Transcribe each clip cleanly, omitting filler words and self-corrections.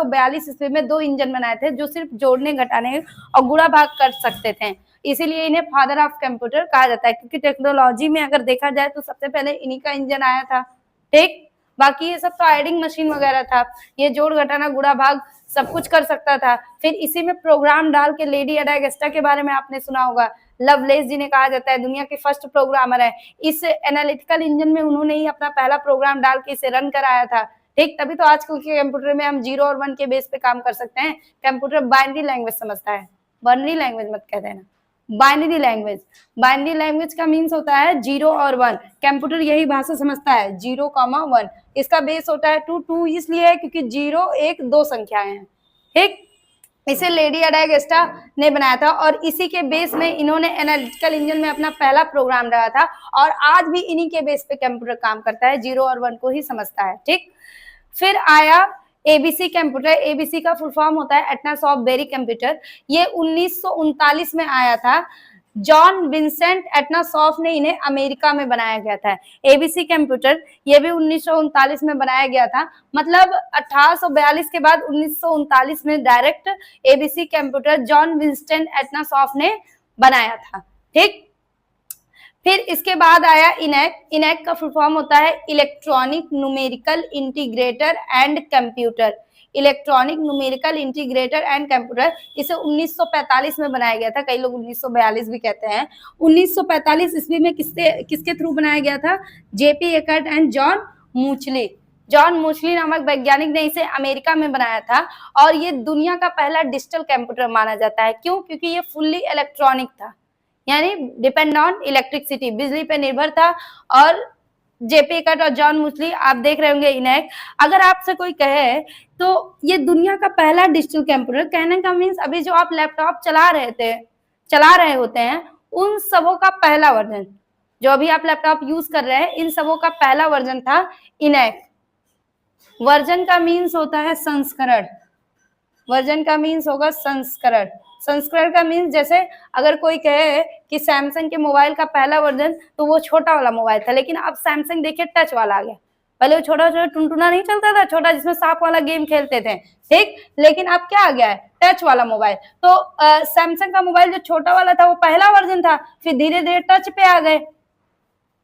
1942 ईस्वी में 2 इंजन बनाए थे जो सिर्फ जोड़ने, घटाने और गुणा भाग कर सकते थे। इसीलिए इन्हें फादर ऑफ कंप्यूटर कहा जाता है, क्योंकि टेक्नोलॉजी में अगर देखा जाए तो सबसे पहले इन्हीं का इंजन आया था। ठीक, बाकी ये सब तो एडिंग मशीन वगैरह था, ये जोड़, घटाना, गुणा भाग सब कुछ कर सकता था। फिर इसी में प्रोग्राम डाल के लेडी अडा एगस्टा के बारे में आपने सुना होगा, लवलेस जिन्हें कहा जाता है दुनिया के फर्स्ट प्रोग्रामर है। इस एनालिटिकल इंजन में उन्होंने ही अपना पहला प्रोग्राम डाल के इसे रन कराया था। ठीक, तभी तो आजकल के कंप्यूटर में हम 0 और 1 के बेस पे काम कर सकते हैं। कंप्यूटर बाइनरी लैंग्वेज समझता है, बाइनरी लैंग्वेज मत कह देना, बाइनरी लैंग्वेज। बाइनरी लैंग्वेज का मीन्स होता है 0 और 1। कंप्यूटर यही भाषा समझता है 0, 1। इसका बेस होता है 2 इसलिए है क्योंकि 0, 1, 2 संख्याएं हैं। ठीक, इसे लेडी अडा एगस्टा ने बनाया था और इसी के बेस में इन्होंने एनालिटिकल इंजन में अपना पहला प्रोग्राम डाला था और आज भी इन्हीं के बेस पे कंप्यूटर काम करता है, 0 और 1 को ही समझता है। ठीक, फिर आया एबीसी कंप्यूटर। एबीसी का फुल फॉर्म होता है एटना ऑफ बेरी कंप्यूटर। ये 1939 में आया था। जॉन विंसेंट एटनासॉफ ने इन्हें अमेरिका में बनाया गया था। एबीसी कंप्यूटर ये भी 1939 में बनाया गया था, मतलब 1842 के बाद 1939 में direct ABC computer John Vincent Atanasoff ने बनाया था। ठीक, फिर इसके बाद आया इनैक। इनैक का फुल फॉर्म होता है electronic numerical integrator and computer. Electronic numerical integrator and computer, इसे 1945 में बनाया गया था, कई लोग 1942 भी कहते हैं। 1945 ईस्वी में किसके थ्रू बनाया गया था? JP Eckert and John Mauchly. John Mauchly नामक वैज्ञानिक ने इसे अमेरिका में बनाया था और ये दुनिया का पहला डिजिटल कंप्यूटर माना जाता है। क्यों? क्योंकि ये फुल्ली इलेक्ट्रॉनिक था, यानी डिपेंड ऑन इलेक्ट्रिसिटी, बिजली पे निर्भर था। और जेपी एकर्ट और जॉन मूचली, आप देख रहे होंगे इनैक। अगर आपसे कोई कहे तो ये दुनिया का पहला डिजिटल कंप्यूटर, कहने का मीन्स अभी जो आप लैपटॉप चला रहे होते हैं उन सबों का पहला वर्जन, जो अभी आप लैपटॉप यूज कर रहे हैं इन सबों का पहला वर्जन था इनैक। वर्जन का मीन्स होता है संस्करण। वर्जन का मीन्स होगा संस्करण। संस्करण का मीन्स, जैसे अगर कोई कहे कि सैमसंग के मोबाइल का पहला वर्जन तो वो छोटा वाला मोबाइल था, लेकिन अब सैमसंग देखिए टच वाला आ गया। पहले वो छोटा छोटा टुनटुना नहीं चलता था, छोटा जिसमें सांप वाला गेम खेलते थे, ठीक, लेकिन अब क्या आ गया है? टच वाला मोबाइल। तो सैमसंग का मोबाइल जो छोटा वाला था वो पहला वर्जन था, फिर धीरे धीरे टच पे आ गए,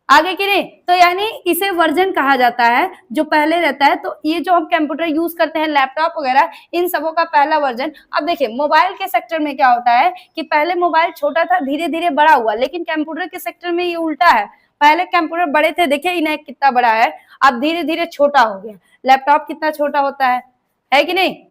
आगे कि नहीं? तो यानी इसे वर्जन कहा जाता है जो पहले रहता है। तो ये जो हम कंप्यूटर यूज करते हैं, लैपटॉप वगैरह, इन सबों का पहला वर्जन। अब देखिए मोबाइल के सेक्टर में क्या होता है कि पहले मोबाइल छोटा था, धीरे धीरे बड़ा हुआ, लेकिन कंप्यूटर के सेक्टर में ये उल्टा है। पहले कंप्यूटर बड़े थे, देखिए इनैक कितना बड़ा है, अब धीरे धीरे छोटा हो गया। लैपटॉप कितना छोटा होता है कि नहीं?